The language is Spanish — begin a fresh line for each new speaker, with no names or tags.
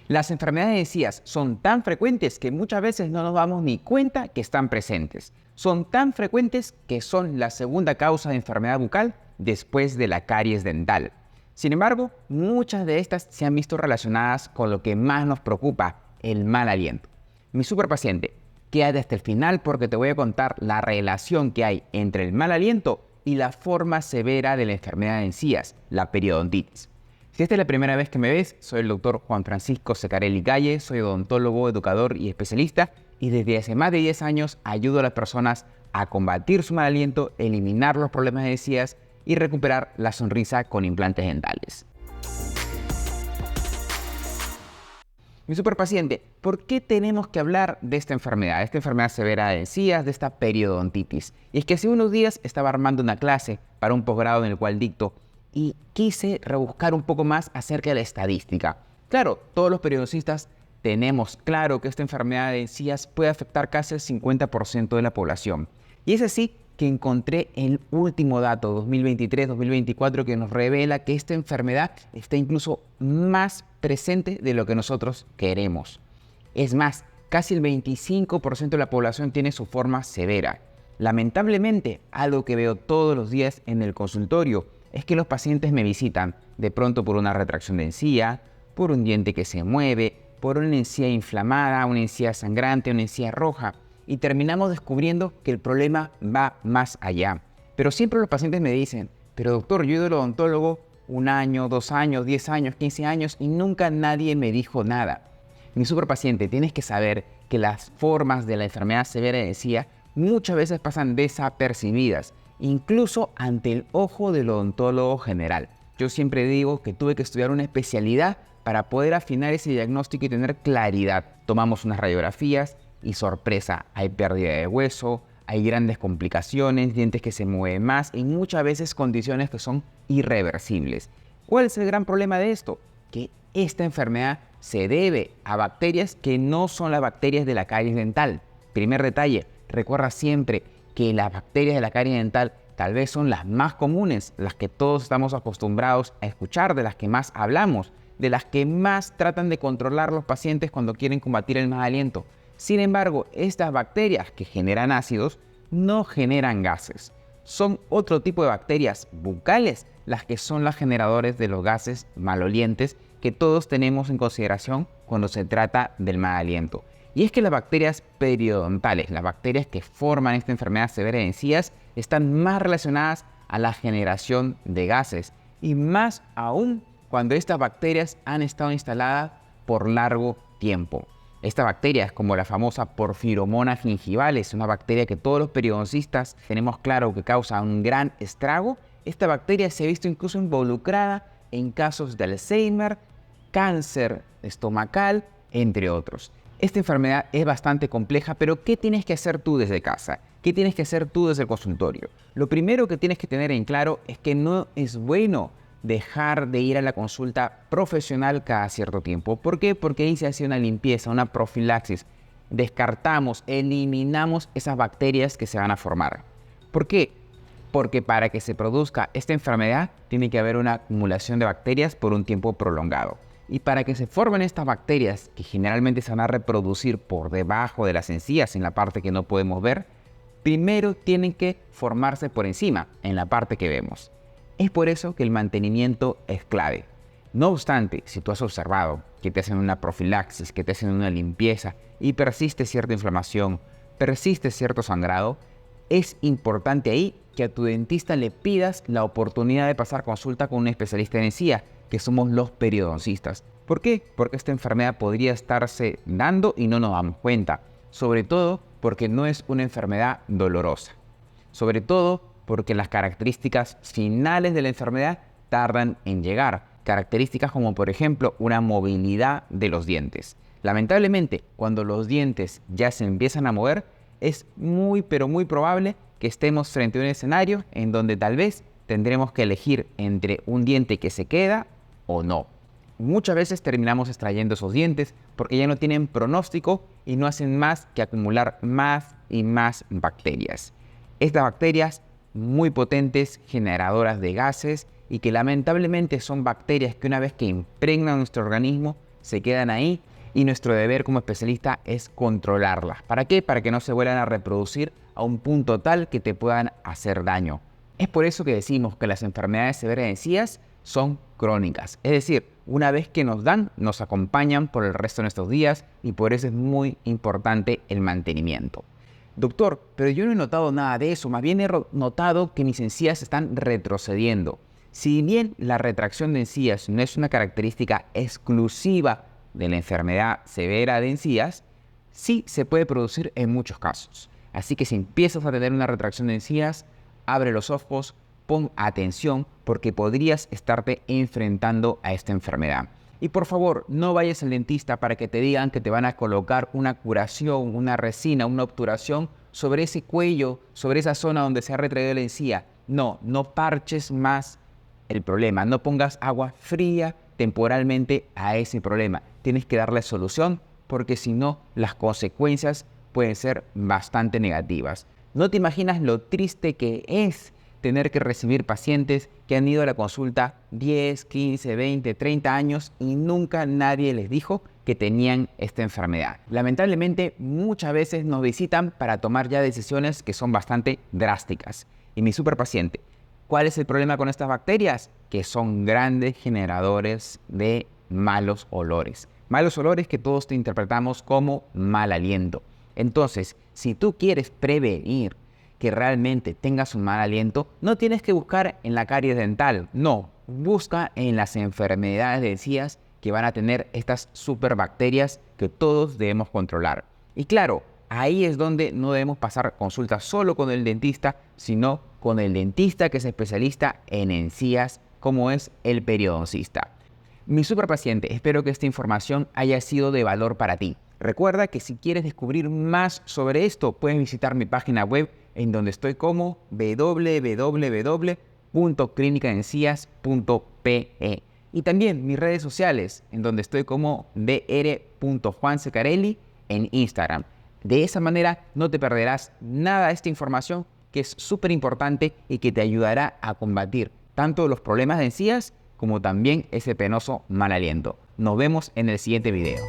Las enfermedades de encías son tan frecuentes que muchas veces no nos damos ni cuenta que están presentes. Son tan frecuentes que son la segunda causa de enfermedad bucal después de la caries dental. Sin embargo, muchas de estas se han visto relacionadas con lo que más nos preocupa, el mal aliento. Mi superpaciente, quédate hasta el final porque te voy a contar la relación que hay entre el mal aliento y la forma severa de la enfermedad de encías, la periodontitis. Si esta es la primera vez que me ves, soy el doctor Juan Francisco Secarelli Calle, soy odontólogo, educador y especialista y desde hace más de 10 años ayudo a las personas a combatir su mal aliento, eliminar los problemas de encías y recuperar la sonrisa con implantes dentales. Mi superpaciente, ¿por qué tenemos que hablar de esta enfermedad severa de encías, de esta periodontitis? Y es que hace unos días estaba armando una clase para un posgrado en el cual dicto y quise rebuscar un poco más acerca de la estadística. Claro, todos los periodoncistas tenemos claro que esta enfermedad de encías puede afectar casi el 50% de la población. Y es así que encontré el último dato, 2023-2024, que nos revela que esta enfermedad está incluso más presente de lo que nosotros queremos. Es más, casi el 25% de la población tiene su forma severa. Lamentablemente, algo que veo todos los días en el consultorio es que los pacientes me visitan de pronto por una retracción de encía, por un diente que se mueve, por una encía inflamada, una encía sangrante, una encía roja, y terminamos descubriendo que el problema va más allá. Pero siempre los pacientes me dicen, pero doctor, yo he ido al odontólogo 1 año, 2 años, 10 años, 15 años y nunca nadie me dijo nada. Mi superpaciente, tienes que saber que las formas de la enfermedad severa de encía muchas veces pasan desapercibidas, incluso ante el ojo del odontólogo general. Yo siempre digo que tuve que estudiar una especialidad para poder afinar ese diagnóstico y tener claridad. Tomamos unas radiografías y sorpresa, hay pérdida de hueso, hay grandes complicaciones, dientes que se mueven más y muchas veces condiciones que son irreversibles. ¿Cuál es el gran problema de esto? Que esta enfermedad se debe a bacterias que no son las bacterias de la caries dental. Primer detalle, recuerda siempre que las bacterias de la caries dental tal vez son las más comunes, las que todos estamos acostumbrados a escuchar, de las que más hablamos, de las que más tratan de controlar los pacientes cuando quieren combatir el mal aliento. Sin embargo, estas bacterias que generan ácidos no generan gases. Son otro tipo de bacterias bucales las que son las generadoras de los gases malolientes que todos tenemos en consideración cuando se trata del mal aliento. Y es que las bacterias periodontales, las bacterias que forman esta enfermedad severa de encías, están más relacionadas a la generación de gases y más aún cuando estas bacterias han estado instaladas por largo tiempo. Esta bacteria es como la famosa Porphyromonas gingivalis, una bacteria que todos los periodoncistas tenemos claro que causa un gran estrago. Esta bacteria se ha visto incluso involucrada en casos de Alzheimer, cáncer estomacal, entre otros. Esta enfermedad es bastante compleja, pero ¿qué tienes que hacer tú desde casa? ¿Qué tienes que hacer tú desde el consultorio? Lo primero que tienes que tener en claro es que no es bueno dejar de ir a la consulta profesional cada cierto tiempo. ¿Por qué? Porque ahí se hace una limpieza, una profilaxis. Descartamos, eliminamos esas bacterias que se van a formar. ¿Por qué? Porque para que se produzca esta enfermedad tiene que haber una acumulación de bacterias por un tiempo prolongado. Y para que se formen estas bacterias, que generalmente se van a reproducir por debajo de las encías, en la parte que no podemos ver, primero tienen que formarse por encima, en la parte que vemos. Es por eso que el mantenimiento es clave. No obstante, si tú has observado que te hacen una profilaxis, que te hacen una limpieza y persiste cierta inflamación, persiste cierto sangrado, es importante ahí que a tu dentista le pidas la oportunidad de pasar consulta con un especialista en encía, que somos los periodoncistas. ¿Por qué? Porque esta enfermedad podría estarse dando y no nos damos cuenta. Sobre todo porque no es una enfermedad dolorosa. Sobre todo porque las características finales de la enfermedad tardan en llegar. Características como por ejemplo una movilidad de los dientes. Lamentablemente, cuando los dientes ya se empiezan a mover, es muy pero muy probable que estemos frente a un escenario en donde tal vez tendremos que elegir entre un diente que se queda o no. Muchas veces terminamos extrayendo esos dientes porque ya no tienen pronóstico y no hacen más que acumular más y más bacterias. Estas bacterias muy potentes, generadoras de gases y que lamentablemente son bacterias que una vez que impregnan nuestro organismo se quedan ahí y nuestro deber como especialista es controlarlas. ¿Para qué? Para que no se vuelvan a reproducir a un punto tal que te puedan hacer daño. Es por eso que decimos que las enfermedades severas de encías son crónicas. Es decir, una vez que nos dan, nos acompañan por el resto de nuestros días y por eso es muy importante el mantenimiento. Doctor, pero yo no he notado nada de eso, más bien he notado que mis encías están retrocediendo. Si bien la retracción de encías no es una característica exclusiva de la enfermedad severa de encías, sí se puede producir en muchos casos. Así que si empiezas a tener una retracción de encías, abre los ojos, pon atención porque podrías estarte enfrentando a esta enfermedad. Y por favor, no vayas al dentista para que te digan que te van a colocar una curación, una resina, una obturación sobre ese cuello, sobre esa zona donde se ha retraído la encía. No, no parches más el problema. No pongas agua fría temporalmente a ese problema. Tienes que darle solución porque si no, las consecuencias pueden ser bastante negativas. No te imaginas lo triste que es tener que recibir pacientes que han ido a la consulta 10, 15, 20, 30 años y nunca nadie les dijo que tenían esta enfermedad. Lamentablemente, muchas veces nos visitan para tomar ya decisiones que son bastante drásticas. Y mi superpaciente, ¿cuál es el problema con estas bacterias? Que son grandes generadores de malos olores. Malos olores que todos te interpretamos como mal aliento. Entonces, si tú quieres prevenir que realmente tengas un mal aliento, no tienes que buscar en la caries dental, no, busca en las enfermedades de encías que van a tener estas superbacterias que todos debemos controlar. Y claro, ahí es donde no debemos pasar consulta solo con el dentista, sino con el dentista que es especialista en encías, como es el periodoncista. Mi superpaciente, espero que esta información haya sido de valor para ti. Recuerda que si quieres descubrir más sobre esto, puedes visitar mi página web en donde estoy como www.clinicadencías.pe y también mis redes sociales en donde estoy como dr.juansecarelli en Instagram. De esa manera no te perderás nada de esta información que es súper importante y que te ayudará a combatir tanto los problemas de encías como también ese penoso mal aliento. Nos vemos en el siguiente video.